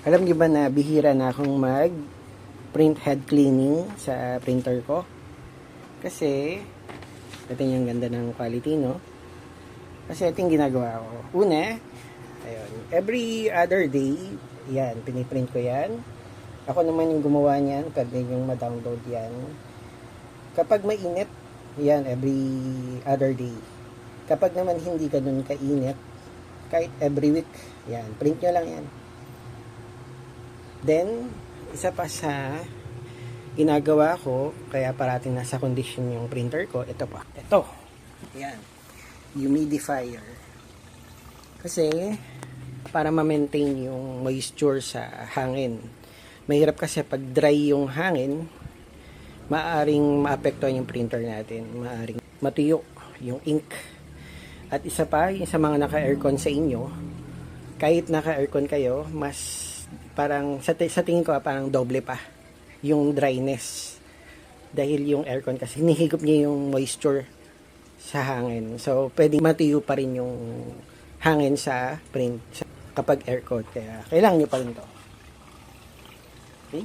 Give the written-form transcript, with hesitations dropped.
Alam niyo ba na bihira na akong mag print head cleaning sa printer ko? Kasi, ito yung ganda ng quality, no? Kasi ito yung ginagawa ko. Una, ayun, every other day, yan, piniprint ko yan. Ako naman yung gumawa niyan, pwede yung ma-download yan. Kapag mainit, yan, every other day. Kapag naman hindi ganun kainit, kahit every week, yan, print nyo lang yan. Then, isa pa sa ginagawa ko, kaya parating nasa condition yung printer ko, ito pa. Ito. Yan. Humidifier. Kasi, para ma-maintain yung moisture sa hangin. Mahirap kasi pag dry yung hangin, maaring maapektuhan yung printer natin. Maaring matuyo yung ink. At isa pa, yung sa mga naka-aircon sa inyo, kahit naka-aircon kayo, mas parang sa tingin ko parang doble pa yung dryness dahil yung aircon kasi hinihigop niya yung moisture sa hangin, so pwedeng matuyo pa rin yung hangin sa print kapag aircon, kaya kailangan nyo pa rin to. Okay.